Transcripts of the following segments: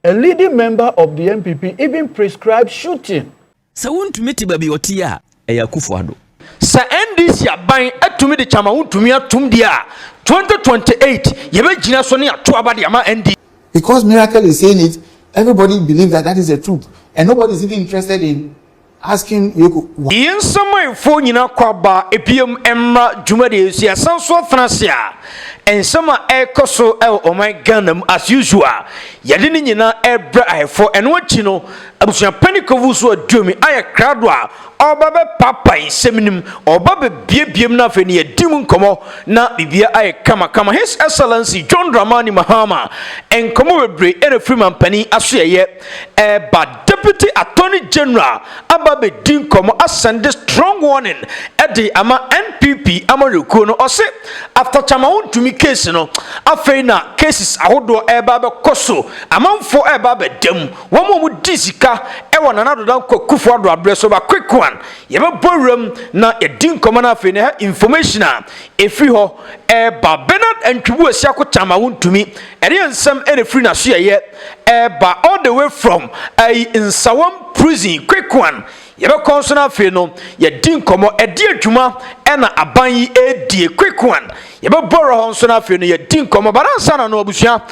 A leading member of the MPP even prescribed shooting. So Wontumi ti baby otia Akuffo addo. Sa NDC aban atumi de chama Wontumi atum dia 2028 yebe gina so ne ato aba de ama ND. Because Miracle is saying it, everybody believes that that is the truth, and nobody is even interested in asking you. In some way, for nyina kwaba epiem emra jumade sia sanso francia and some ekoso oh my ganam as usual. Yadini nyina ebra ayfo and what you know abusuan panikovu so adumi aya kradwa obabe papa in seminim obabe biebiem na fe ne yadim nkomo na bibia aya kama His Excellency John Dramani Mahama en komo bebre ene freeman pani asoye ba Deputy Attorney General ababe din komo asende strong warning at the ama NPP amaruko no ose after chama Wontumi case no afei na cases ahodo ebabe koso amanfo ebabe dem womo mu disika ewo na nadodan Akuffo addo address ba quick one yebe borum na edin komo na afei na information a efri ho eba Bernard Ntwibu asiako chama Wontumi ere nsem ere free na so ye eba all the way from in Sawam prison quick one yebe konsona afei no ye din komo edi adwuma ena aban yi edie quick one yebe borrow ho nsona afei no ye din komo baransa na no abusua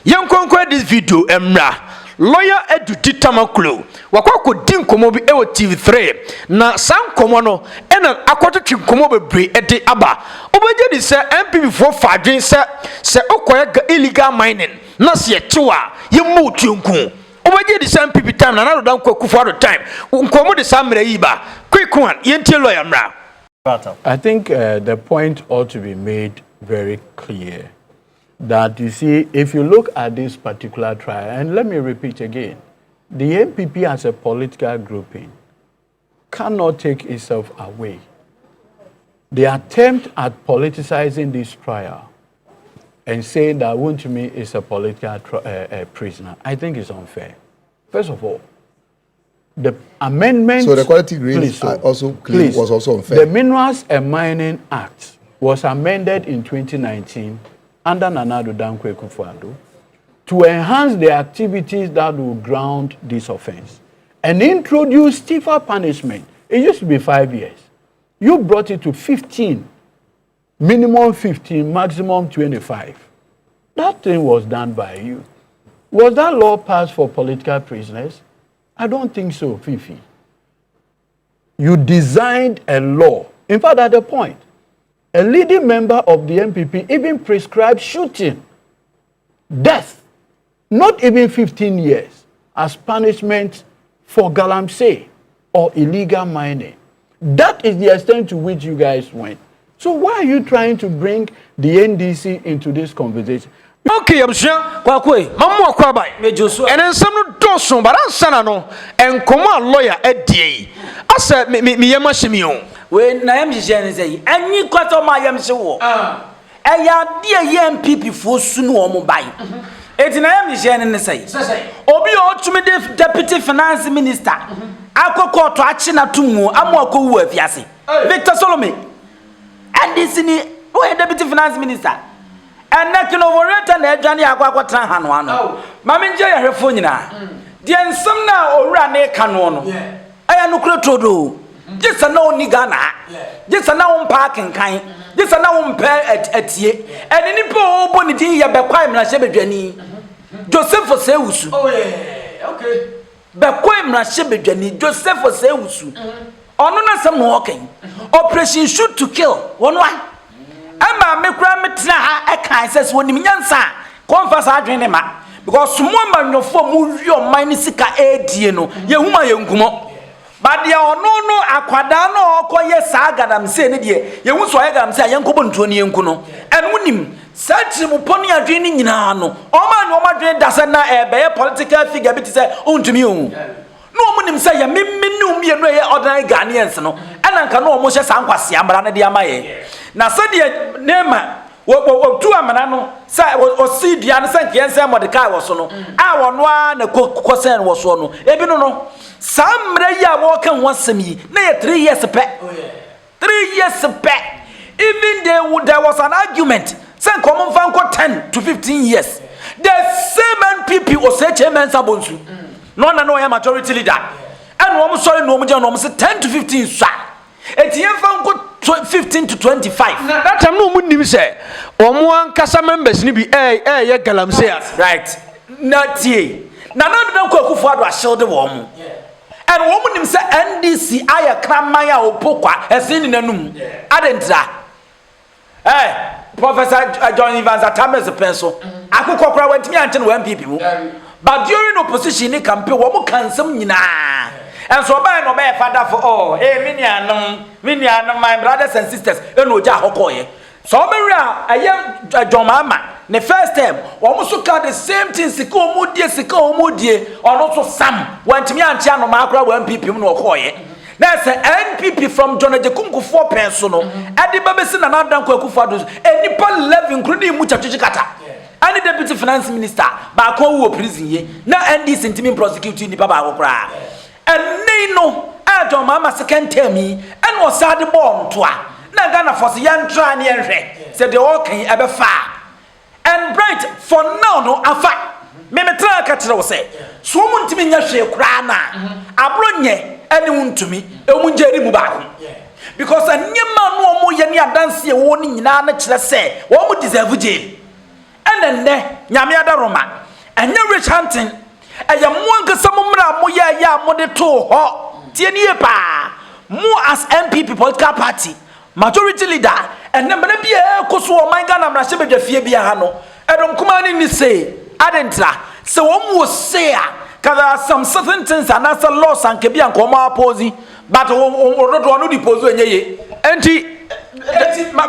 yenkonkɔ this video emra lawyer Eduti Tamaklo wakwa din komo bi ewo TV3 na san komo no ena akɔtotwe komo bebre ede aba obeje di se MPP for fadwen se okoye illegal mining na se yewa yemu tuenku obeje di se MPP time na nadodan Akuffo addo time nkomo de samre yi ba quick one yentie lawyer mra. I think the point ought to be made very clear that you see, if you look at this particular trial, and let me repeat again, the MPP as a political grouping cannot take itself away. The attempt at politicizing this trial and saying that Wontumi is a political prisoner, I think is unfair. First of all, the amendment. So the quality grades was also unfair. The Minerals and Mining Act was amended in 2019 under Nana Addo Dankwa Akuffo Addo to enhance the activities that will ground this offense and introduce stiffer punishment. It used to be 5 years. You brought it to 15, minimum 15, maximum 25. That thing was done by you. Was that law passed for political prisoners? I don't think so, Fifi. You designed a law. In fact, at the point, a leading member of the MPP even prescribed shooting, death, not even 15 years, as punishment for galamsey or illegal mining. That is the extent to which you guys went. So why are you trying to bring the NDC into this conversation? Okay, abusua kwakwe mamu akwabai mejoso ene nsem no doso baransa na no enkomo lawyer edie asa me yema hyemi o we na yam hye ne sei anyi kwato ma yam hye wo eya de ye MPP fo su no omo bai eti na yam hye ne sei obi o tumi de deputy finance minister akoko to achi na tumu amu akowu afiase Victor Solomon and this ni o deputy finance minister and na overrated na adwane akwa tran hano ano mame nje ya hwefo nyina de nsem na owura na eka no no aya no kuro todo jisa na oni Ghana jisa na won parking kan jisa na won pa atie eni ni po obo ni din ya bekwai mra hye bedwani Joseph Osewusu okay bekwai mra hye bedwani Joseph Osewusu ono na sem no oken operation shoot to kill one one ama me kura metra ha ekan ses wonim nyansa confess adwene ma because mo manyofo mu wi o man sika edie no yehuma yenkumo but dia ono no akwada no okoye sa agadam se ne die yehu so agadam se ayenkobo ntuo ne yenku no en wonim satri mu poni adwene nyina no o ma no ma dwene dasa na ebe political figure bi te se ontumi o no omunim se ya memenu mie no ye ordinary Ghanaians no ananka no omo hye sa nkwase amra na de amaye na sadia nema wo tu amana no sa o dia no sanke yense Mordecai wo so no a wono a na kosen wo so no ebi no samre ya wo kan wasem yi na ye 3 years pe 3 years pe even there was an argument say come fan ko 10 to 15 years the same NPP or say chairman Sabonsu. No, no, majority leader. And one sorry, no, no, 10 to 15, sir. It's here from 15 to 25. That time no munim say. Omo ankasa members ni bi ye galamsey. Right. Not ye. Na don't go Akuffo Addo shield the woman. And woman him say NDC aya kramaya opokwa esin nanum. Adentra. Professor John Evans Atame's pencil. Akuffo kra went me anten one people. But during opposition in campaign, woman can some nyina. And so by no be father for all. Minianum, my brothers and sisters, no ja hokoye. So I am John Mahama. The first time, almost look at the same thing. Siko mudie, or also some. Went me and Chano Macra when people no koye. That's an NPP from John Jakunku 4 personal. At the Babesin and Adam Akuffo Addo, and Nippon 11, including Muchachikata. And the deputy finance minister, Bako prison ye. Now NDC intimate prosecuting the Baba Okra. And they know, John Mahama second tell me, and was sad born to her. Now Ghana for the young try near said the all can ever far. And bright for now, no, a fact. Meme try catcher say, Swoon to me, Yashe Krana, Abronye, anyone to me, a Munjeri Mubaku. Because a new man no more Yania dance a warning in our nature say, what would deserve jail? And then, Yamiada Roma, and your rich hunting, and your monka some moya ya modeto, ho, Tieniepa, more as MPP political party. Majority leader and number be a koso my Ghana mrashe be fie bia ha no edom kumani ni say adentra so one was say there are some certain things and as laws and ke bia nkoma opposing but ododo no depose enye enti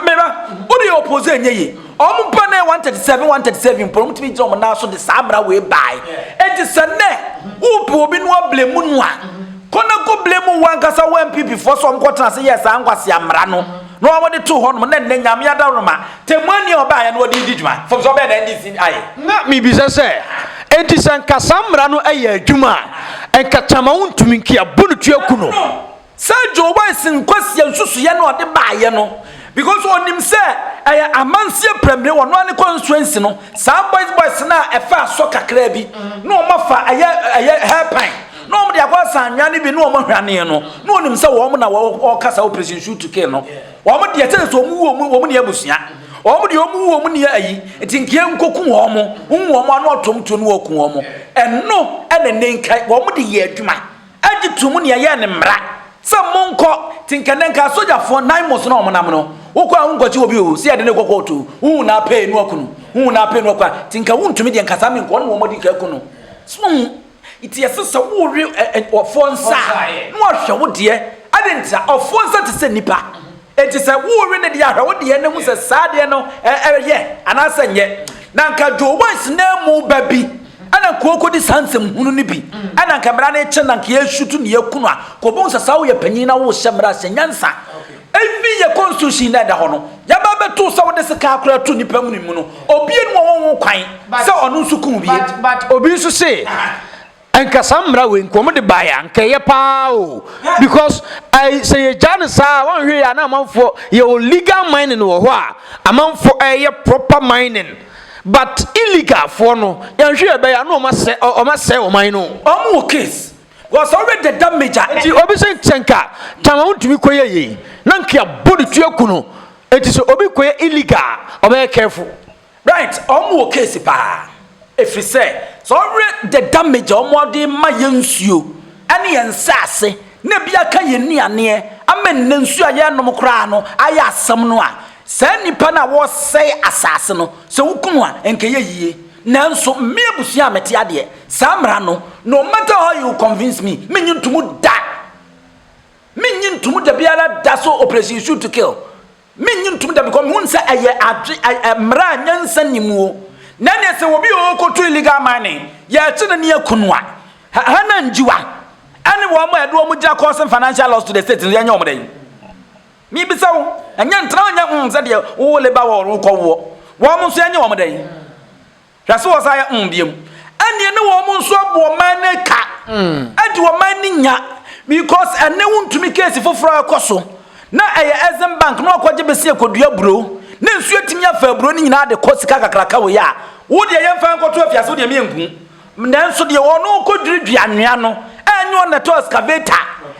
mera odi oppose enye ye ompa na 137 promote me jom na so the sabra we buy enti se ne upo obi no blame nu a Kona go blame one kasa one people for some quarter say yes ankwasi amra no no wode to ho no na nyame adaroma temani oba ya no di djuma from so be na NDC aye na mi bi say enti san kasamra no aye adwuma enkatama wontumi nkia bonu tuaku no say Joe Biden kwasi nsusu ye no ode ba ye no because onim say aye amansie premier wono ani constituency no sa boys na efa so kakra bi no mafa aye hairpine no mo dia kwasa anwane bi no mo hwane no onim se wo mo na wo kasa operation shoot to kill no wo mo dia tele so wo mo ne abusua wo mo dia wo mo ne ayi etinkie nkoku wo mo anu otomto no oku wo mo enno ene nkai wo mo de ye adwuma agitum ne ye ne mra se monko tinkanenka sojafo 9 months no mo nam no wo kwa nkochi obi o se ade ne kokoto na pay no akunu na pay no kwa tinka wontumi de nkasa me nko no mo di ka akunu so it is so real ofonsa no ahwe wo de adentra ofonsa te se nipa it is a wo ne de ahwe wo de ne mu se sade no ye anasa nye na nka Joe Biden na mu babi ana koko di sansem hunu ni bi ana kamera na eche na nka yeshutu ne yakunu a kobon sasa wo ye panyin na wo hyemra senyansa evi ye constitution na da ho no ya ba beto so wo de se ka akora to nipa mu ni mu no obi enu wo kwan se onu nsu kun bi but obi nsu se enkasamra we nkomo de baya nkeye pa o because I say Jan sa won hwe ya na amanfo ye legal mining wo ho a amanfo eye proper mining but illegal for no yan hwe be ya no o ma se o mine no omo case was already the damage enti obi se chenka tama wontumi koye yi na nkia body tuaku no enti so obi koye illegal o be careful right omo case pa if you say so already the damage omode ma yensuo ane yensase na bia ka yenuane amen nansuo aye nom kra no aye asem no a sa nipa na wo sei asase no so wukunu a enke yeyie nanso me abusua mete ade samra no no matter how you convince me menyintumu da biara da so operation shoot to kill menyintumu da because mun say aye mra nyansa nimuo nane se obi okoto illegal mining ya chine ne yakunwa hana njiwa ani wo mo edo mo ja cause financial loss to the state ya nya omden mi bisa wo anya ntra nya se de wo le ba wo ko wo mo so anya omden hwase wo sa ya biem ani ne wo mo so abo man ne ka adi wo man ne nya because ene wontumi case foforo akoso na eye Exim bank no kwaje besi akodua buro na nsuo timi afa buro ni nyina de kosika kakraka wo ya wo de yɛn fa nkɔto afiase wo de me nku nanso de wɔn ko dwiridwi anwea no enyo na to excavator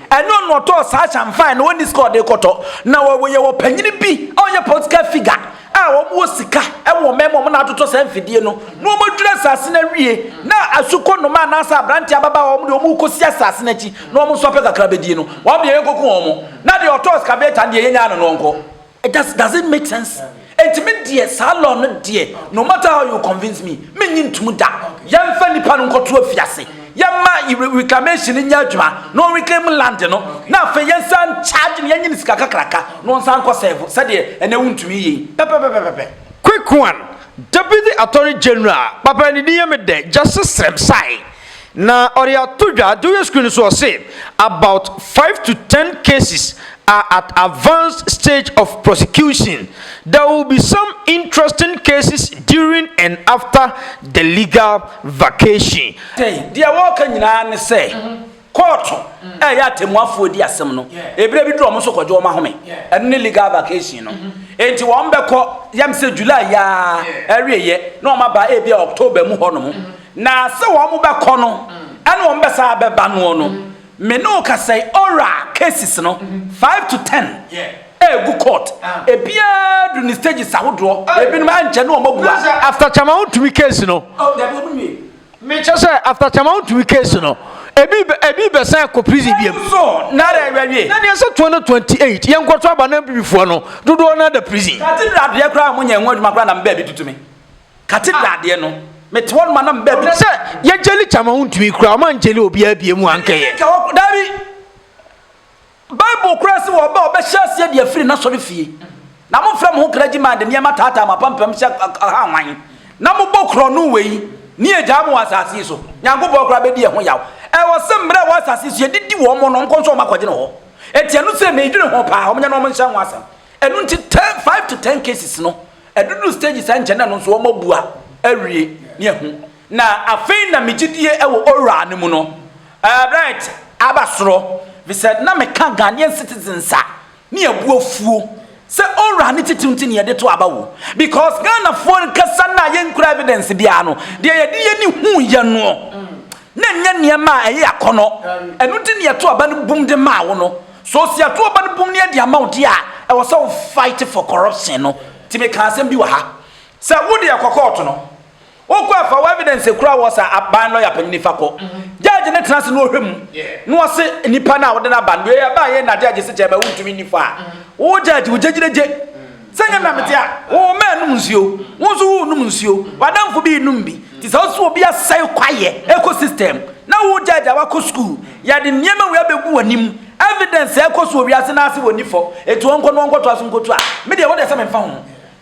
enyo no to sa chamfan no woni score de kɔtɔ na wo ye wo panyini bi ɔyɛ political figure a wo sika ɛwɔ memo na atoto sa mfidie no na wo dwira sase na wie na asuko no ma na sa branti ababa wo de wo kosi asase na chi na wo so pɛ kakra bedie no wo de yɛn kokon wo na de to excavator de yɛnya no nko it does it make sense? Intimate dear salon no dear no matter how you convince me nyin tum da yɛn fa nipa no nkoto afiase yɛma reclamation nya adwuma no reclaim land no na fa yɛn san charge no yɛn sika kakraka no san kɔ save sɛde ɛna wuntumi yi pepepepepe. Quick one, Deputy Attorney General Papa Nidiyamede Justice Srem Sai na Oria Tuja do you screen so say about 5 to 10 cases are at advanced stage of prosecution. There will be some interesting cases during and after the legal vacation. Hey, dear walker nyina say court ya temuafo di asem no ebire bi do omo so kojo ma home enne legal vacation no enti won be ko yam se July ya ariye na o ma ba e bi October mu ho no na se won mo be ko no ene won be sa be ba no no me no ka say ora cases no 5 to 10 good court ebia do ni stages ahodo ebi no anche no mabua after Chama Wontumi case no me just say after Chama Wontumi case no ebi be say ko prison biem so na rewie na dey say 2028 yen kwoto aba na bibifo no dodo na the prison cathedral de kra mo nya enwa dwuma kra na mba bi tutumi cathedral de no met one man am baby say ye jeli Chama Wontumi kra ma njeli obi abie mu ankaye dabi Bible cross wo ba obehia de afiri na sori fie na mo fra mo kra gima de niam tata ma pampam sha ha wan na mo bokro no wei ni eja mo asase so nyango bokro be di e ho yaw e wo se mre wo asase so didi wo mo no nkonso ma kwaje no ho etia no se me dwene ho pa ho nya no mo nsha ho asam enu nti 5 to 10 cases no edudu stages anche na no so wo mabua awie ni ehu na afei na megidie e wo ora ne mu no right abasoro we said na me kan Ghanaian citizens sa ni abuafuo se ora ne titinti ne yede to abawo because Ghana for kasa na yen kura evidence bia no de ye ni hu ye no na nya niema eye akono enu ti ne to aba ne bum de ma wo no so si ato aba ne bum ne de amount ya e was so fight for corruption no ti me kan asem bi wa ha se wo de yakokọ no okwa fa evidence kura was aban lawyer panyin fa ko judge ne trans no hwem no wose nipa na wode na ban we ba ye na judge se cheba wuntumi ni fa wo judge wo jegireje senya na metia wo ma num nsuo wo so wo num nsuo wadamfo bi num bi ti so so obi asai kwaye ecosystem na wo judge awako school ya de niema we abegu anim evidence ekoso obi ase na ase woni fo etu onko no onko to aso nko to a me de wo de se me fa ho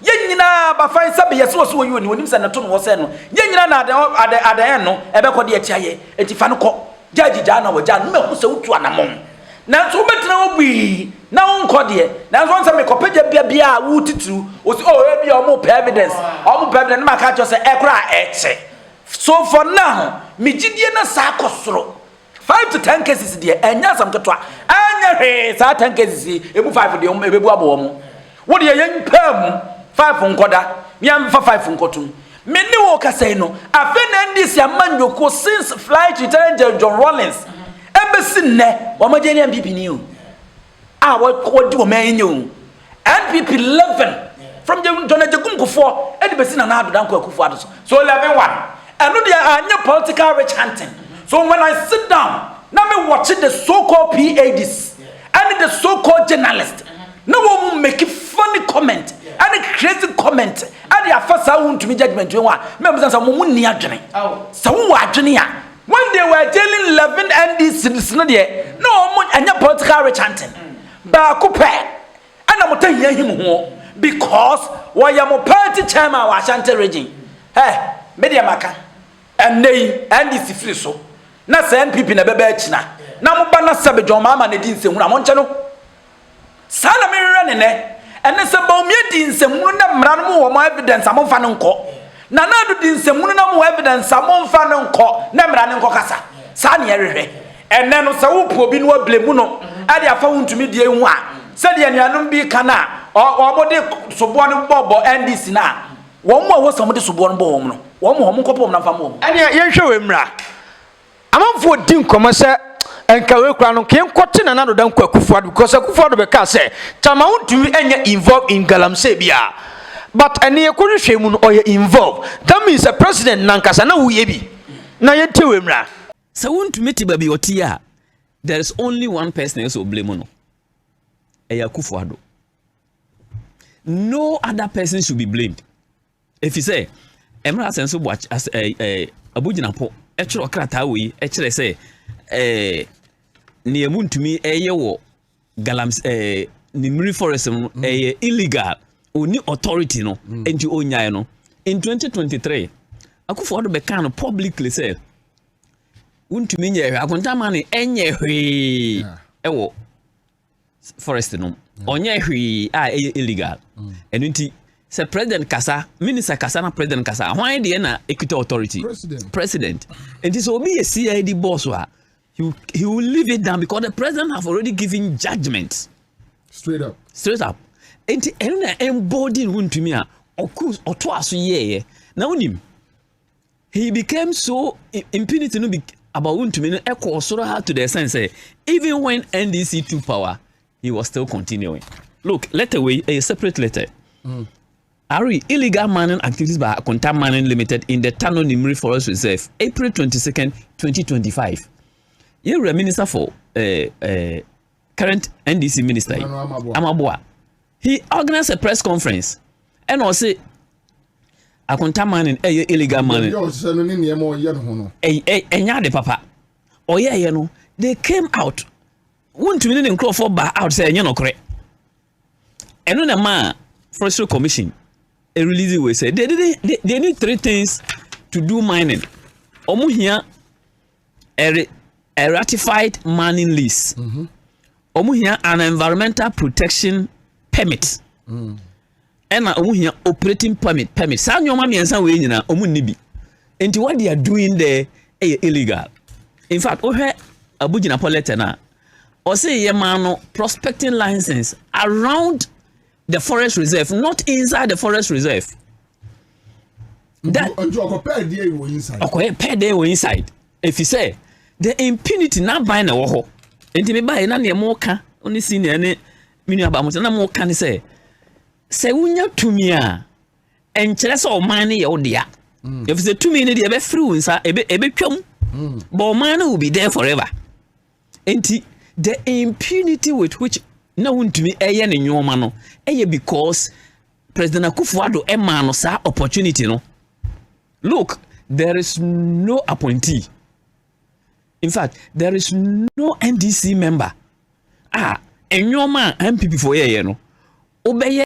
yenyina ba fan sabe yesi wo so wo yoni wonim se na to no wo se no yenyina na ade no ebe ko de atiaye enti fa no ko jaji ja na wo ja no me hu se wutu anamon na so betra wo bi na won ko de na so nsa me ko peja bia wo titru o si o e bia o mo evidence na ka cho se ekra eche so for now me gidie na sa kosoro 5 to 10 cases de enya sam ketwa anya hwe sa 10 cases ebu 5 de ebebu abo mo wo de yen pam 5 nkoda miam fa 5 nkotum meni wo kasai no afi na ndisi amanyoko since flight return John Rawlings embassy ne wo mageni MPP ni o wo di wo manyo NPP 11 from John Akuffo edibesi na addo danko Akuffo addo so 11-1 and no there anya political rich hunting so when I sit down now me watching the so-called PADs and the so-called journalists no one make funny comment and crazy comment and the first Wontumi judgment you want members and some money adwene so wo adwene a when they were jailing 11 NDCs no there no anya political rich hunting ba ko pe ana motan him ho because why am party chairman wa Ashanti region media maka and nei NDC free so na NPP na bebe achina na mo ba na sabe John Mahama na di nsehunu amon che no sana me rene ne ene se ba omi di nsehunu na mra no mo wo evidence amon fa no nko na na do di nsehunu na mo evidence amon fa no nko na mra ne nko kasa sa ne yerehwe ene no se wo po bi no ablemu no ade afa Wontumi die hu a se de anuanom bi kana o mo de sobo no bobo NDC na wo mo wo so mo de sobo no bo wo no wɔn kɔpɔ na fam wɔn ɛne yɛhwɛ wɔ mmra amanfoɔ di nkɔmɔ sɛ enkawe kura no ken kote na nado dan kwa Akuffo because Akuffo be ka say chama wontumi enya involved in galamsey bia but ene yekohwehwe mu no oye involved that means the president nankasa na wuye bi na yetewe mra sɛ wontumi te babi ɔte a there is only one person who blame no Akuffo. No other person should be blamed. If you say emra asenso watch as abugina po etwere okrata we ekere say ne emuntumi eye wo galams nimri forest illegal oni authority no enti onyae no in 2023 Akuffo be kan publicly say untumi nye akonta man enye hwe ewo forest no onye hwe illegal enti say president kasa minister kasa na president kasa why dey na equity authority president and this will be a CID boss he will leave it down because the president have already given judgment straight up and na embody wontumi a oto aso ye na unim he became so impunity no be about wontumi no ekosoro ha to the sense even when NDC took power he was still continuing. Look, letter way a separate letter. Ari illegal mining activities by Akonta Mining Limited in the Tano Nimri Forest Reserve, April 22nd, 2025. You're a minister for current NDC minister, Amaboa. He organized a press conference and also Akonta Mining, illegal mining. Papa. Oh yeah, you know, they came out. Won't mean in Crawford by out saying you know correct. And on a man Forestry Commission a release we say they need three things to do mining. Omu here a ratified mining lease. Omu here an environmental protection permit. And omu here operating permit. Sa nyoma miensa we nyina omu nibi. Enti what they are doing there illegal. In fact, ohe abugina polete na or say yemano prospecting license around the forest reserve, not inside the forest reserve. That per day inside. If you say the impunity not buying a woho, and to me buy none more can only seen any mini about no more can say unya to me and chess or money or dear. If it's a 2 minute a bit through inside a bit chum, but man will be there forever. And the impunity with which no one to me in your mano because President Akuffo emano sa opportunity no. Look, there is no appointee. In fact, there is no NDC member. And your man MPP for ye no. Obey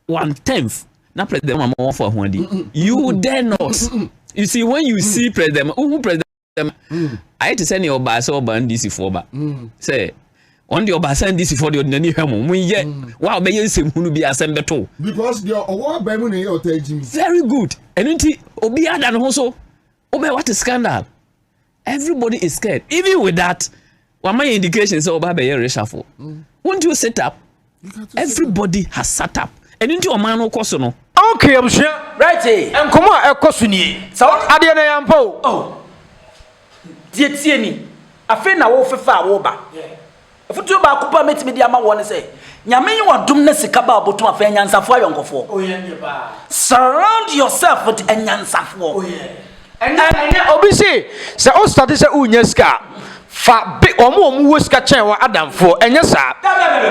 1/10 na President Mahama for Hundi. You dare not. You see when you see President I had to send your boss over NDC for ba. Say on the obasan this for the ordinary home. We yet wow be yen who be assemble because the award by money or very good. And obi ada no so obe what a scandal. Everybody is scared. Even with that, one my indication say oba be reshuffle. Won't you set up? Everybody has sat up. And into a man no cost no. Okay, I'm sure. Right. And come on, a cost ni. So ade na yampo. Oh. Tie ni. Afi na wo fefa wo ba. Futu ba kupa metimi dia ma won say nyame yi wadum na sika ba abotum afa nyansafo ayonkofo surround yourself with nyansafo and obi say o start say unya sika fa bi omo wo sika chen wa adamfo enye sa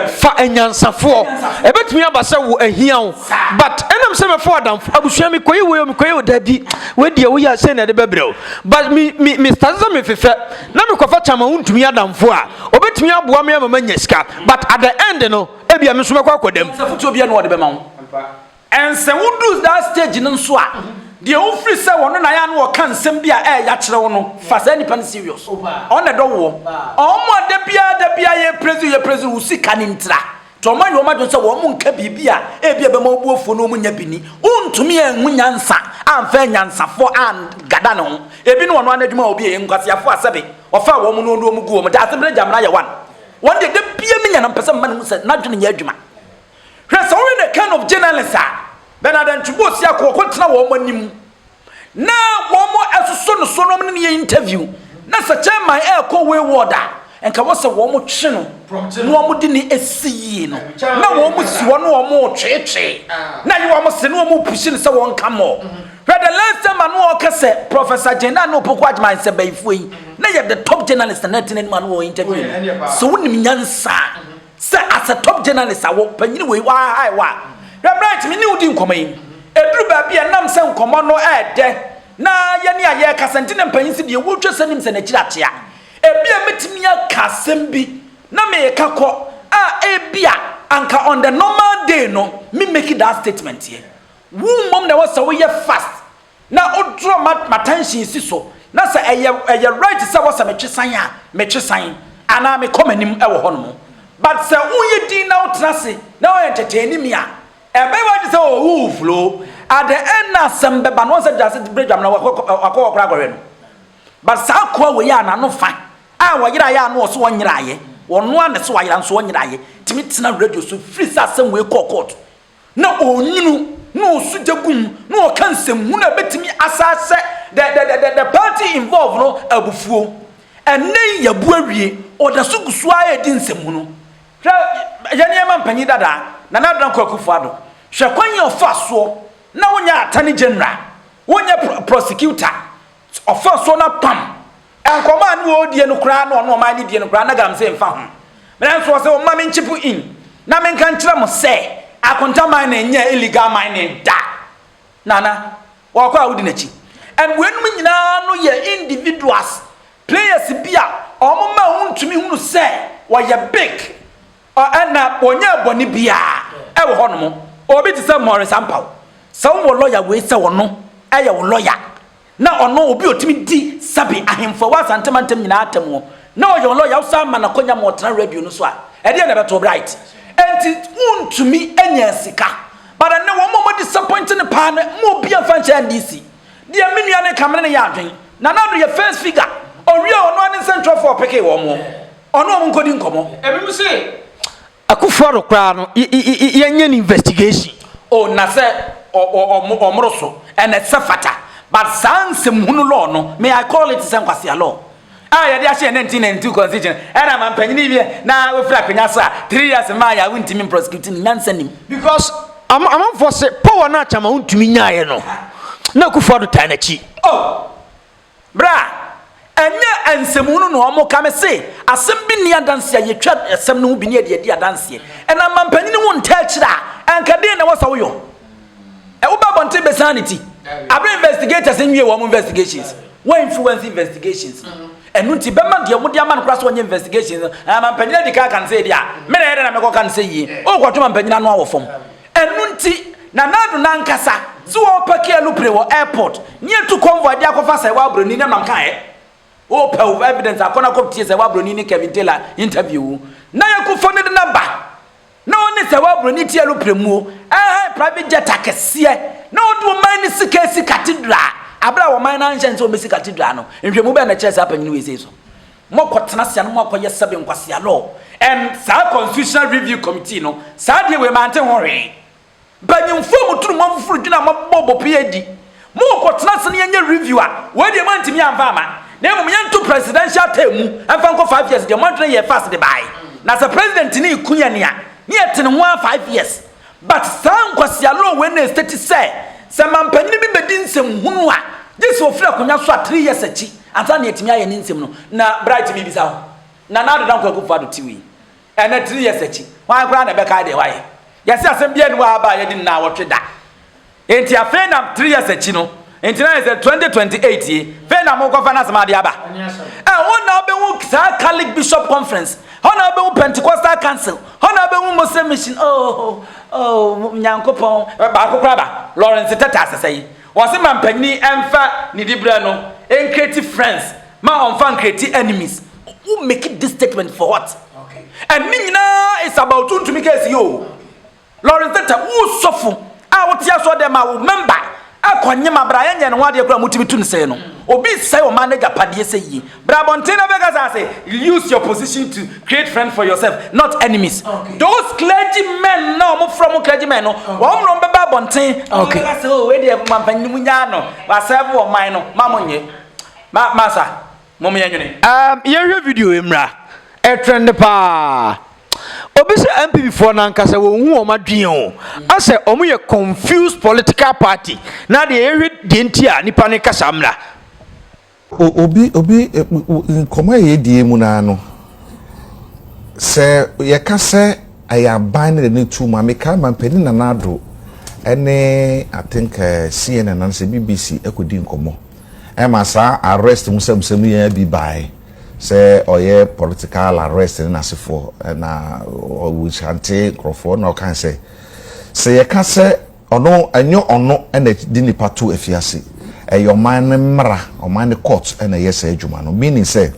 fa nyansafo ebetumi abasa wo ahian but enam say me for adamfo abusua mi koyi da bi we dia wo ya say na de bebreo but me start say me fefe na me kofa chama wontumi adamfo a obetumi aboa me mama nya sika but at the end no ebia me so me kwa kodam safutu obi na wo de be ma wo and say wo do that stage no so a the ofri say wono na ya no wo kan sem bia ya kire wo no fa say nipa serious on the do wo omo da bia ye prezu usika ni ntra to man yo madon say wo mu nka bibia bia be ma obuofo no mu nya bini untumi enwu nyansa amfa nyansafo an gada no ebi no wono anadwuma obi e nkwasiafo asebe ofa wo mu no ndo mu gu wo mu da asebere jamna ye one day de bia me nya na mpese man mu say na dwene nya adwuma hwe so we the kind of journalist Bernard Ntubo si akọ tena wo manim na womo esoso no so no ne interview na sa chairman ko we warder enka wo se womo twe no no womo di ni esiyi no na womo si wo no womo twetwe na ye womo se no womo push ni se won kamo the last time no o kase Professor Jena no poko adman se baifuyi na ye the top journalist na tin man wo interview so wonim nyansa se as a top journalist awo panyini we wa hai wa right me ni udi nkomayi eduru ba bia nam se nkomo no ede na ye ne aye kasante ne mpanyin se de wotwe sanim se na kiratia ebia metimi akasem bi na me kakọ ebia anka on the normal day no me make that statement here wu mom na was so ye fast na odro matansion si so na say eye right say was me twesan a me twesan ana me komanim e wo hono but say unye din na utrase na o entertain me a ebe wa say o flow at the end na some beba no say just break am na akọ okra agore no but sa kwa we ya na no fa wo yira ya no so wonyira ye wono ane so wayira so wonyira ye timi tina radio so free sa sem we court na onyinu no su jagum no kansem hu na betimi asase the party involved no abufuo enen yabu awie oda so gusu aye di nsem hu no hwe yene ma mpanyi dada na na dan Akuffo ado hwe kwanye ofaso na wonya atani general wonya prosecutor ofaso na pam enkoma ni wo die no kra na ono ma ni die no kra na gam se mfa ho men so se o ma men chipu in na men kan kira mo se akonta man na nya illegal mining da nana wo kwa wudi na chi and when me nyina no ye individuals players bia omo ma huntumi hunu se wo ye big na onya boni bia e wo hono mo obi ti se Morris Ampaw se wo lawyer we se wo no e ye wo lawyer na ono obi otimi di sabi ahemfo wa santemantam nyina atam na oyo lawyer usa ma na konya mo tra radio no so a e de na beto bright enti untumi enya sika but na wo mo disappointing pa na mo bia fancha NDC de menua ne kamera ne ya adwen na na do ye first figure ori ono ane central for peke wo mo ono mo nkodi nkomo ebi mu se Akuffo ro kra no yenye investigation na se omroso ene se fata but sans hunu law no may I call it senkwase law ya dia share 1992 constitution era man panyini bi na we fra kwanya so 3 years ma ya wuntimi prosecuting nyansa nim because am for say power na chama wuntimi nyaaye no na Akuffo do tanachi bra enya ansemu no omo kame se asem bi ne adanse ya yetwa asem no bi ne de adanse ena man panyini won ta kira anka de na wasa wo yo e wo ba bonte besanity abra investigators enwie wo investigations wo influence investigations enu nti bema de mo de ama no kra so onye investigations man panyina di ka kan se dia me na na me ko kan se yi o ko to man panyina no awofom enu nti na nadu na nkasa so wo pake alupre wo airport nie to convoy dia ko fa sai wa broni na nam kan o pe evidence akona ko tie sai wa broni ni Kevin Taylor interview na Akuffo ne de namba na oni sai wa broni tie alupre mu private jet akese na odu man ni sikesi cathedral abra wo man na nchen so mesi cathedral no nhwemu be na church apanyini we say so mo kwotena sia no mo akoye sebe nkwase law and sa constitutional review committee no sa de we mante hore banyimfo muturu mo fufuru dwuna mo bobo PhD mo kwotena se ne nya review a we de mantimi amfa ama na mo nyanto presidential term mu amfa nko 5 years de mo tren ye fast de bai na sa president ni ikunya ne a ne yetene ho 5 years but san kwase law we na state say se mampanyini bi bedi nsem hunu a this wo fra konya so 3 years achi anta na yetimi aye ni nsem no na bright bi bisa ho na na do Akuffo ado tiwi ena 3 years achi wan kra na be ka de waye yesi asem bia ni wa ba ye din na wotwe da enti afa na 3 years achi no enti na is 2028 ye fe na mo ko fa na sama de aba wona be wu sa Catholic Bishop Conference hona be wu Pentecostal Council hona be wu Muslim Mission nyankopon ba akokra ba Lawrence Tata asesai wose mampani emfa ni dibra no create friends ma on fan create enemies who make this statement for what okay and nina is about Wontumi case yo Lawrence Tata who suffer wotia so dem a member akonye mabra yenye no wade kura mutimi tun se no obi say o manager padie say yi brabontina bega say use your position to create friends for yourself not enemies. Those clergymen no mo from clergymen no wo no beba bontin okay say o we dey mampanimu nya no wa serve o man no mamonye masa mom yenwene ye video emra e trend pa obi se MPP for na nkasa wo hu o madwen o ase omo ye confused political party na de ehwe de ntia nipa ne kasa mra obi nkoma ye die mu na no se ye kase ayaban ne tu ma me ka man pani na nado ene I think CNN and BBC ekodi nkomo e ma sa arrest musem ye bi bai say oye political arrest na asefo na owuchante krofo na kan say ye ka say ono anyo ono na di nipa to afiase your man mra o man court na yes adwuma no meaning say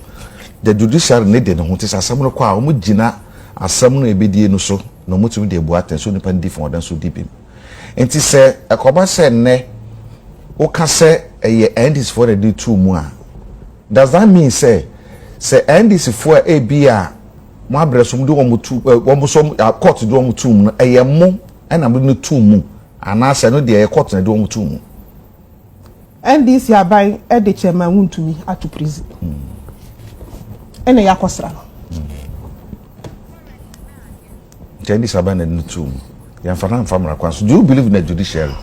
the judiciary need the ho tisa asem no kwa o mu gina asem no ebedie no so no mutumi de bu aten so nipa ndi fon dan so dibim enti say ekoba say ne o ka say ye endis for the do two mu a does that mean say NDC for a bia mo abresum do wo so court do wo tum no eye mo na mo no tum ana se no de court na do wo tum NDC abai e de Chairman Wontumi atu prison ene yakosra NDC abai na no tum ya fana famra kwan so do you believe in the judiciary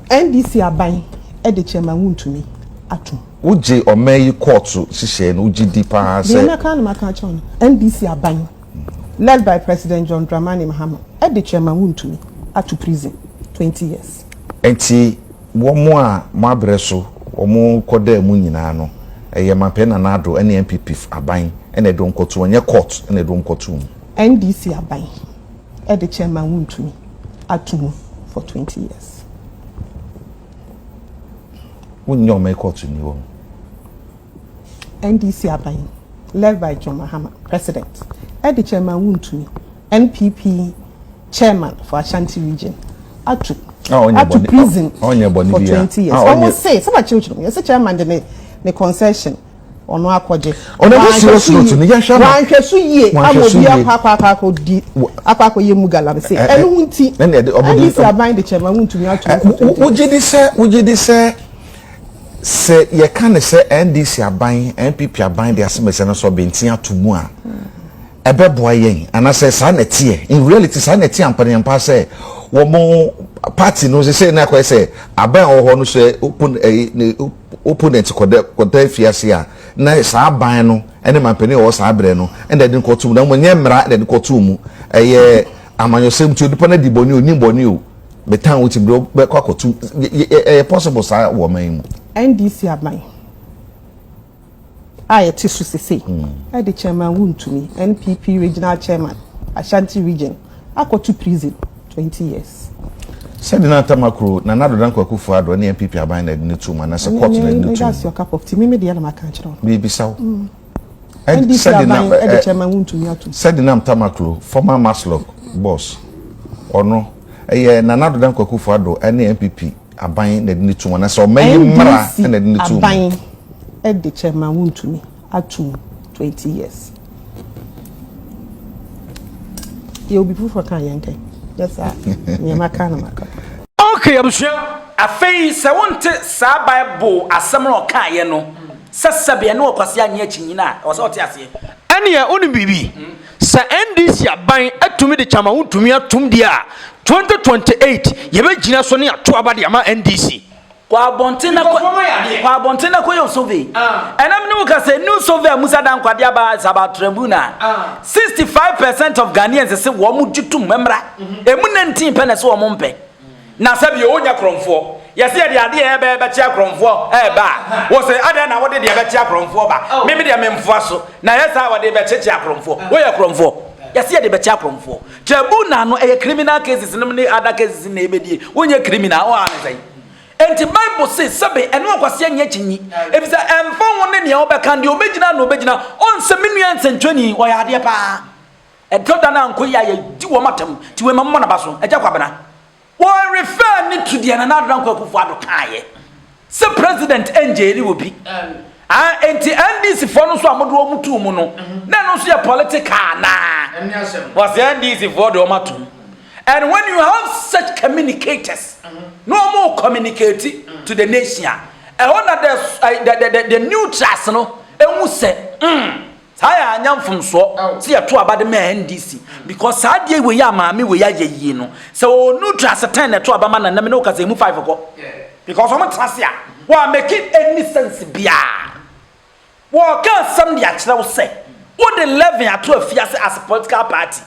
NDC abai e de Chairman Wontumi atu Uji omeyi court shishe no uji deeper say NDC aban led by President Mahama at the Chairman Wontumi atu prison 20 years enti wo mo a mabreso wo mo koda mu nyina no eye mapena na ado ene MPP aban ene do nkoto onye court ene do nkoto NDC aban at the Chairman Wontumi atu for 20 years wonyo me court ni wo NDC aban led by Mahama president at the Chairman Wontumi NPP chairman for Ashanti region atu prison for 20 years almost say some children yes chairman the concession ono akwaje ono go serious note ni ya sha na hwesu ye amobi akwa di akwa ye mugala say enu hunti NDC aban the Chairman Wontumi atu ujidi se ye kan se NDC aban NPP aban de asemese no so bentin atomu a ebeboa yen ana se sa na tie in reality sa na tie ampan pa se wo mo party no se na kwa se aban ho no se opponent koda fiase a na sa aban no ene mampani wo sa abre no ende de kotum na mo nye mra de kotum eye amanyosem ti odipa na di boni oni boni o betan wo ti bro be kwakotum possible sa wo man mu NDC aban ayeti susese the Chairman Wontumi NPP regional chairman Ashanti region akotu prison 20 years said na tamakro na nado dan Akuffo ado na MPP aban na ni tuma na support na ni tuma that's your cup of tea me dey na maka chiro bi bisaw NDC aban the Chairman Wontumi atu said na tamakro former Maslock boss ono na nado dan Akuffo ado na MPP aban na ni tuma na so mayi mra na ni tuma aban the Chairman Wontumi atu 20 years you be proof for kan yanke yes sir me maka na maka okay abusua afei se wonte sa bible asem no kan ye no sesebe ne okwase anya chinyina o se ote ase ene ya oni bibi sa NDC aban atumi de Chairman Wontumi atum dia 2028 yebe gina so ne ato abade ama NDC kwa bontina ko yo survey enam ni uka say new survey musa dan kwade aba about tribunal 65% of Ghanaians say wo mu jutu memra emu 19 pene so wo mu mpe na sabi onya kromfo yesi de ade e be chia kromfo ba wo say ade na wo de be chia kromfo ba me de memfo so na yesa wo de be chia kromfo wo ye kromfo yesi de be chia kromfo tribunal no e criminal cases no ne other cases na ebedie wonye criminal o anai enti Bible says sabe eno akwase anya chinyi ebisa emfa won ne obeka ndi obegina na obegina onse menua nsentwani o ya ade pa edoda na nkoya ya di wo matam ti we mamma na baso eja kwabena wo refer ni to the another Akuffo ado kaaye se president NJ will be enti NDC for no so amodo omutu mu no na no so ya political na was the NDC for the omatum. And when you have such communicators no more communicate to the nation and one of the new trust no emu say saya anyam from so see to about the NDC because sadie we ya maame we ya ye no so new trust 10 to abama na me no ka say mu 5 ko because omo trust ya wa make it any sense bia wo kan sam dia kire say wo the 11 ato afiase as a political party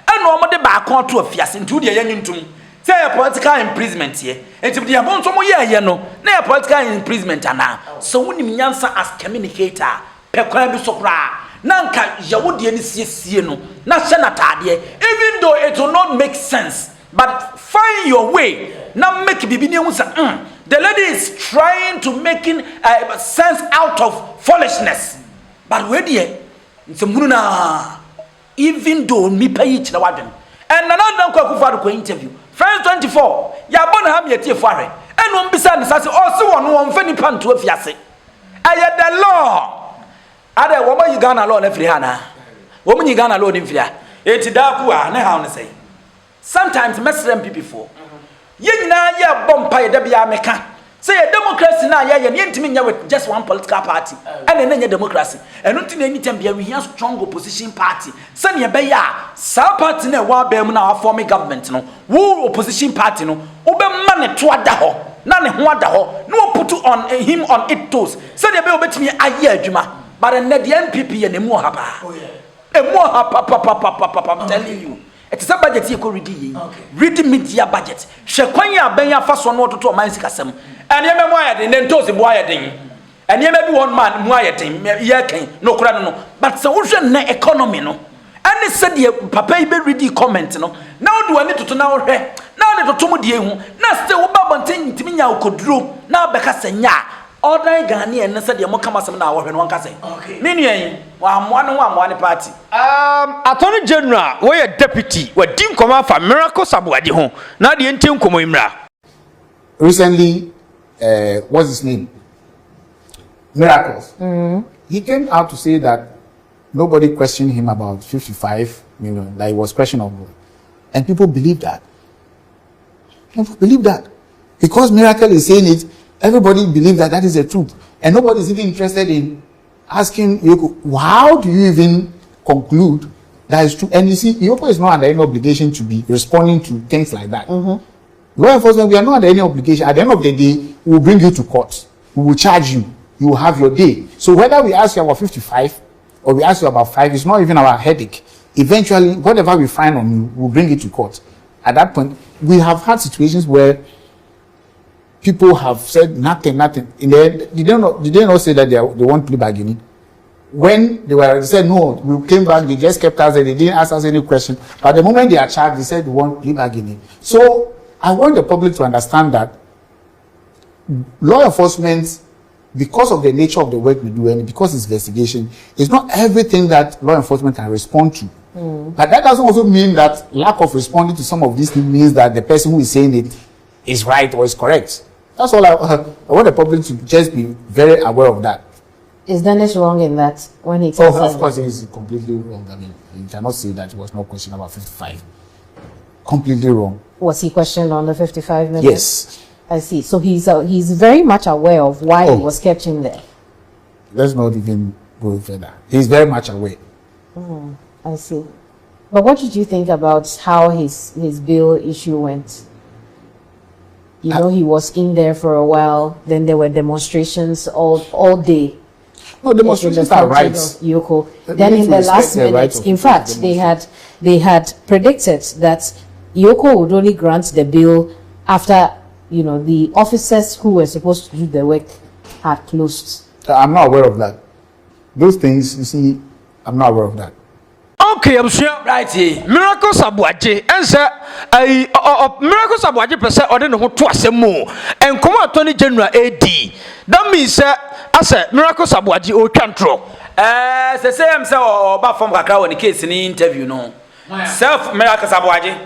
and no mo de ba kon ato afiase nti wo de yanyitum say a political imprisonment here enti de abon so mo ye no na a political imprisonment ana so wonim nyansa as communicator pe kwa bi so kra nanka yawodie ni siesie no na hye na taade even though it will not make sense but find your way na make bibi ni hu sa the lady is trying to making sense out of foolishness but where there nsomunu na even though me pay kire wadwen and nana kwa Akuffo ko interview France 24 ya bon ha me tie fuare enu mbisa ne sase o se wono won fa nipa nto afiase aye the law ada wo ma Uganda law na firi ha na wo mu Uganda law ni firi eti da ku a na ha on say sometimes Srem people for ye nyina ye bompa ye da bia meka say democracy na ye ye ntimi nya with just one political party and na nya democracy enu ntimi anytime bia we have strong opposition party say ne be ya sa party na wa ba mu na form government no wo opposition party no obe ma ne to ada ho na ne ho ada ho no put on him on it toes say ne be obetimi aye adwuma but the NPP ye ne mu ha pa emu ha pa I'm telling you it is a budget you could read media budget shekwanya ben ya fa so no toto man sikasem and ye memoya den den tozi boya den and ye maybe one man mu ayeten ye kan no kura no but so wo hwe na economy no and said ye papa be read comment no now do ani toto na wo hwe now ne toto mu de hu na still wo babonten ntimi nya ukoduro na beka senya order Ghana and said, "You're come some now." When one can say, "Okay." Meaning, one party. Attorney General, we a deputy. We team command for miracle aboagye ho. Now the team komo imra. Recently, what's his name? Miracles. He came out to say that nobody questioned him about 55 million. That it was questionable, and people believe that. People believe that because Miracle is saying it. Everybody believes that that is the truth. And nobody is even interested in asking Yoko, how do you even conclude that is true? And you see, Yoko is not under any obligation to be responding to things like that. Law enforcement, we are not under any obligation. At the end of the day, we will bring you to court. We will charge you. You will have your day. So whether we ask you about 55 or we ask you about 5, it's not even our headache. Eventually, whatever we find on you, we'll bring it to court. At that point, we have had situations where people have said nothing. In the end, did they not say that they want plea bargaining? When they said no, we came back, they just kept us there, they didn't ask us any question. But the moment they are charged, they said they want plea bargaining. So I want the public to understand that law enforcement, because of the nature of the work we do and because it's investigation, it's not everything that law enforcement can respond to. But that doesn't also mean that lack of responding to some of these things means that the person who is saying it is right or is correct. That's all I want the public to just be very aware of that. Is Dennis wrong in that when he says of course, he is completely wrong. I mean, you cannot say that he was not questioned about 55. Completely wrong. Was he questioned on the 55 million? Yes. I see. So he's very much aware of why he was kept in there. Let's not even go further. He's very much aware. I see. But what did you think about how his bill issue went? You know, he was in there for a while. Then there were demonstrations all day. No, demonstrations are rights. Yoko. Then in the last minute, in fact, they had predicted that Yoko would only grant the bill after, you know, the officers who were supposed to do the work had closed. I'm not aware of that. Those things, you see, I'm not aware of that. Okay, I'm sure. Right here. Miracle aboagye. And say, miracle aboagye person or no to asemo. And come Attorney General AD. That means as a miracle aboagye o twantro. Say am say oba form kakra won case ni interview no. Self miracle aboagye.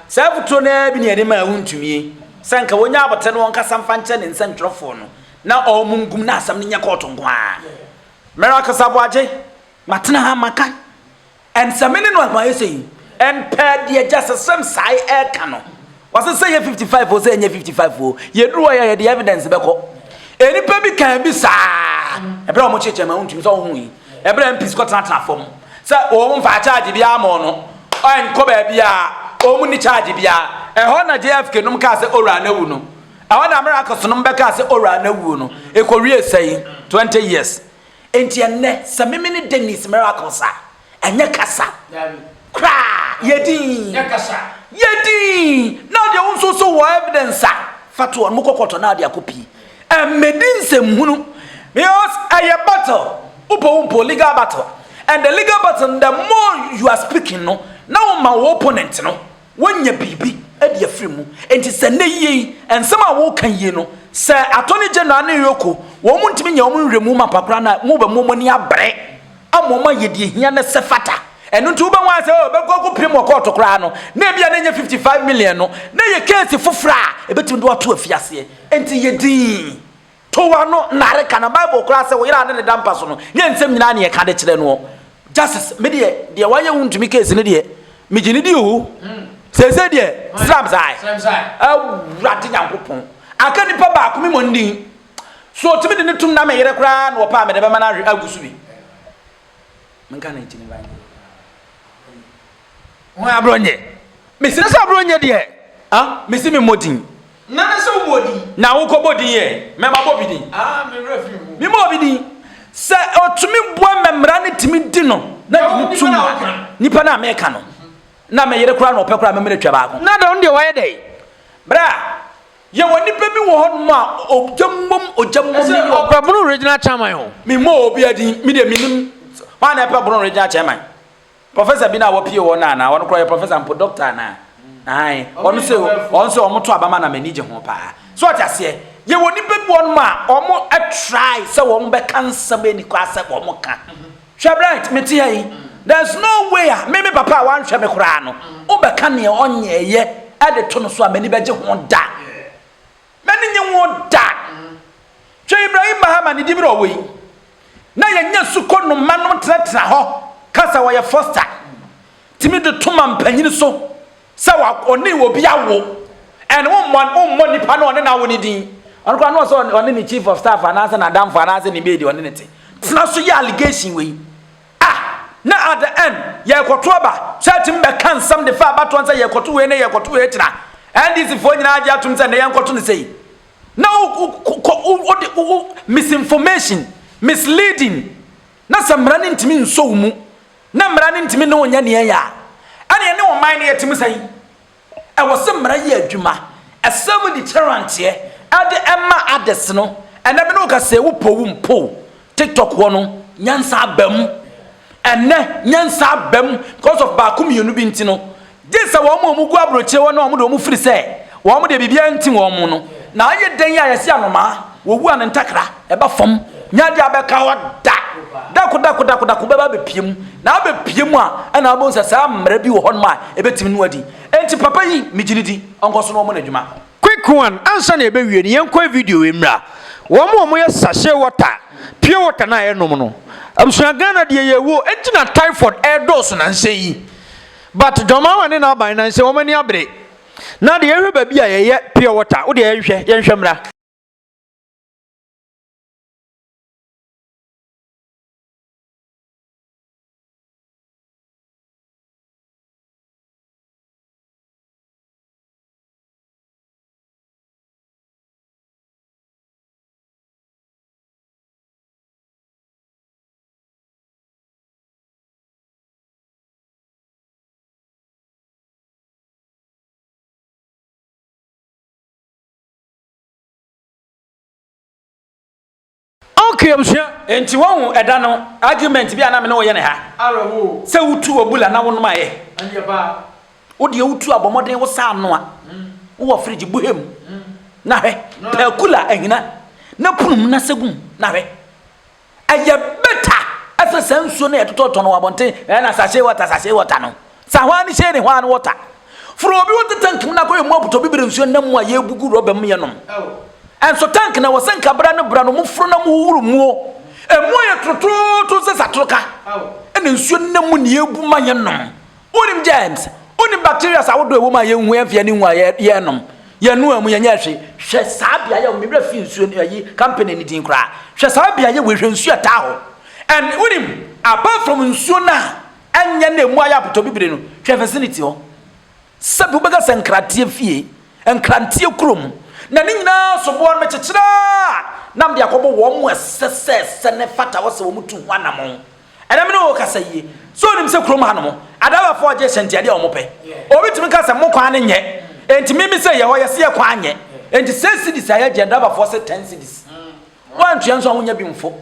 Self to na bi ne de ma wuntumi. Sanka wonya abote no won kasa mfa nche ne nsentro no. na omungum na asam nya court nkwa miracle aboagye matena ha maka and samene no ma yesi and per the justice Srem Sai e ka no was say 55 or say 55 o ye duro ya the evidence beko enipa bi kan bi saa ebra mo cheche ma untum so hu yi ebra MPs ko tana fom say o mo fa charge bia mo no en ko ba bia o mu ni charge bia e ho na JFK num ka say ora na wu no awada America so num be ka say ora na wu no e ko wie say 20 years enti enne samemene Dennis miracles anya kasa kra yedi now they also so evidence fatu on mukokoto na dia copy medinse mhunu because a battle upo legal battle and the legal battle the more you are speaking no now my opponent no wanya bibi e dia free mu enti se na yi ensem a wo kan yi no se attorney general na yoko wo mu ntimi nya wo mu remu mapakra na mu ba mu ni abre amoma ye die hia na se fata enu ntu ba wan se o be go prim wo court kra no na bia na nya 55 million no na ye case fofra e betim do ato afiase enti ye din to wa no nare kana bible kra se wo yira ne dampa so no nya nsem nyina na ye ka de kire no justice me de waye wuntumi case ne de me gini di o se de Srem Sai rati nyankopon aka nipa ba ko me mondin so timi de ne tum na me yire kra na wo pa me de be mana agusu bi menka na ntini ba won abronye me sire so abronye de me si me modin na so modin na wo ko bodin ye me ma bobidin me refi mu me bobidin se otumi boa memra ne timi di no na di tum nipa na me ka no na me yere kura no pe kura me me twa ba ko na da on de waye dey bra ye woni pe bi wo ho ma ojammom ni yo Baburu regional chairman o me mo obi adin me de minim ma na pe Baburu regional chairman professor bi na wo pie wo na won kro professor and doctor na ai on se omoto abama na mani je ho pa so atiase ye woni pe bi won ma omo try se wo be cancer be ni kwa se wo ka right me ti hai there's no way me papa wan hwe me kura no wo be ka ne onye ye e de to no so amani be je ho da mani nye ho da President Mahama ni dibiro we na ye nya suko no manom tratra ho kasa wa ye foster timi de toma mpanyin so se wa oni obi awo and one nipa no one na woni din onko no so oni ni chief of staff anasa na damfo anasa ni bedi oni nete tena so ye allegation we na at the end ye koto ba setim be kan some the fa bato ansa ye koto we na ye koto we tira and this for nyina age atum se na ye koto ne sei now misinformation misleading na samra ne ntimi nso mu na mra ne ntimi no nya ne ya ane ne wo man ne yetimi sai e wo se mra ye adwuma e serve deterrent ye ade emma ades no ene be no ka se wo po wu mpo TikTok wo no nyansa abam ene nyansa abam because of ba kumienu bi ntino this wo mo gu abroche wo na wo do mo free say wo mo de bibia nti wo mo no na aye den ya yesi anoma wo wu an ntakra e ba fom nya de abeka wo daku beba be piem na be piem a na abon sa mra bi wo hon ma e betimi no adi enti papa yi migiridi onko so no mo na dwuma quick one answer na ebe wie ne yenko video we mra wo mo ye sachet water pure water na ye nom no abusua Ghana de ye wo entina typhoid addo na nse yi but doma wane na ban na nse wo mani abre na de ye hwe ba bi a ye pure water wo de ye hwe mra okay enti won eda no argument bi ana me no ye ne ha arawo se wutu obula na won ma ye ande ba wo de wutu abomoden wo sa no a wo fridge buhem na hwe kula ehina na punum na segum na hwe aye beta asa sanso na etototo no wabonte na sachet water no sa hwani she ne hwani water fro obi wo tank na ko yemu abuto bibire nsuo na mu a ye bugu roba mu ye nom and so tank na was sanka bra no mu fro na mu wuru muo emu ye trotro to se satroka ene nsuo na mu ne ebu ma ye nom onim James onim bacteria sa wodo ewu ma ye hu afia ni hu ye nom ye nu amu ye nya hwe saa bia ye o mebra fi nsuo yi company ni din kra hwe saa bia ye we hwe nsuo ta ho and onim apart from nsuo na anya na emu aya apoto bibire no hwe facility ho sabu bega sankratie fie enkrantie krom na ni nyina sobo me kyekira na mde akobo wo mu esese ne fata wo se wo mutu ho anamo ena me no kasa yie so nim se krom ha no adaba fo je shantia de o mo pe obi timi kasa mo kwa ne nye enti mimi se ye ho ye se kwa anye enti 6 cities aye je adaba fo se 10 cities one twan so wonya bi mfo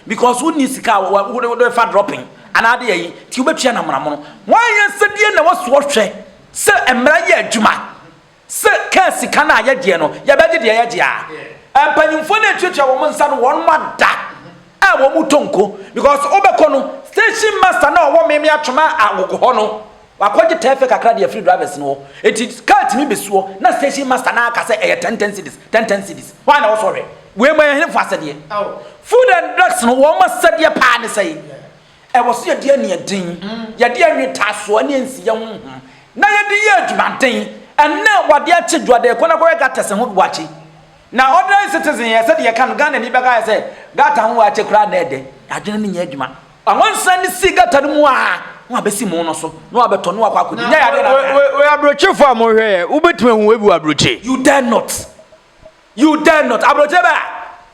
because who need sika wo fa dropping anade yi ti wo betua na monamo no wan ye sedie na wo so hwe se emra ye adwuma se kasi kana ya die no ya beje de ya dia empanyimfo na twetwa wo nsa no won mada a wo mutonko because obeko no station master na wo meme atwoma agogo ho no wakoje tefe kakra de free drivers no eti cart mi besuo na station master na aka se 10 cities why na wo sorry we ma ye fa sede food and drugs no wo ma sede pa ne sei e wo so ye de ne din ye de anwe taso ne nsi ye ho na ye de ye adwumaden ena wade ache dwade ko na ko ga tese ho wachi na ordinary citizen ye said ye kan Ghana ni bega ye say gata ho wachi kra na ede adwene ni nya adwuma awon san ni si gata mu a ho abesi mu no so no abeto no akwa akodi nya ya de na we abroche fo am hwe ubetime hu ebu abroche you dare not abroche ba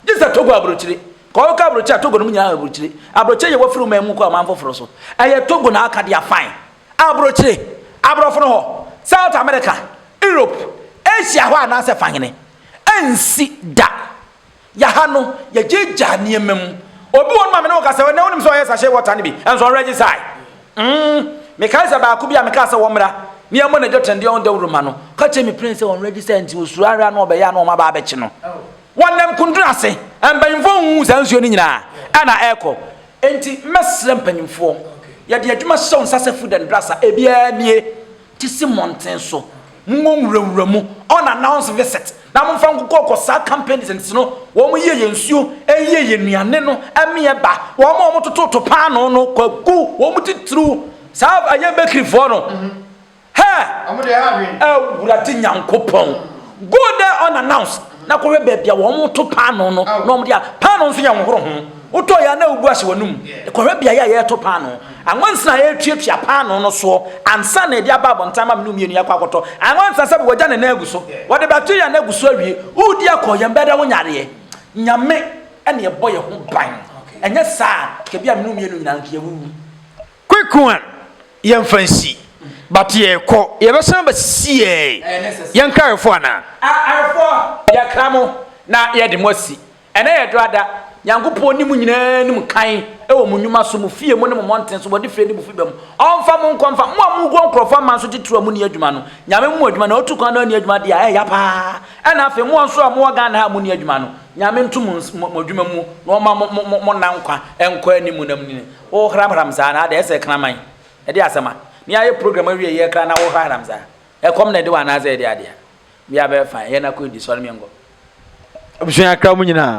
this a Togo abroche ko ka abroche Togo no nya abroche ye wafuru mamu ko amamfo foro so eye Togo na aka dia fine abroche abrofo no ho South America, Europe, Asia ho anase fangene. Ensi da. Ya hano ya jeja niemem. Obi won ma me no ka se na wonim so yes ahye water ni bi. Enso register. Me ka se ba ku bia me ka se wo mra. Ni amo na jotende on da uruma no. Ka che me prince on register nti osuru ara na obeya na o ma ba be chi no. Wonnem kundru ase. Embanfo hu sansuo ni nyina. Ana eko. Enti mesre mpanyimfo. Ya de adwuma hye nsase food and brasa ebia nie. Tisi mountain so nwonwurawura mu on announce visit na mo fan kokko sa companies and no wo mo ye yensuo eye ye nuane no ame ba wo mo tototo paano no kwagu wo mo titru sa aye bakery for no ha amo de ha wi wurati nyankopon go there on announce na ko we bia wo mo to paano no no mo dia paano nso ya nhoro ho uto ya na ubu ahye wanum ko we bia ya to paano anwansa ya tuatua paano no so ansa na dia ba bontama menu mienu ya kwakoto anwansa se bo gya na aguso wode bacteria na aguso awie udi akoye mbeda wo nyare nyame ene ye boye ho ban enye saa ke bia menu mienu nyina nke wu quick one ye fancy but ye ko ye be san ba sie ye nkarefo ana arefo ya kramo na ye de mosi ene ye doada Yankupo ni mu nyina ni mu kan e wo mu nnwuma so mu fie mu ne mu mountain so body free ni bu fibam onfa mu nkomfa mu amu go nkrofo man so titiro mu ni adwuma no nyame mu adwuma na otu kan na ni adwuma dia ya pa e na afi mu onso amu ga na ha mu ni adwuma no nyame ntu mu adwuma mu no ma mo na nkwa enko ani mu nam ni o hram za na da ese kraman e dia asema ni aye program awie ye kra na wo hram za e kom na de wa na za e dia dia mi abe fan ye na ko di so me ngo obusua kra mu nyina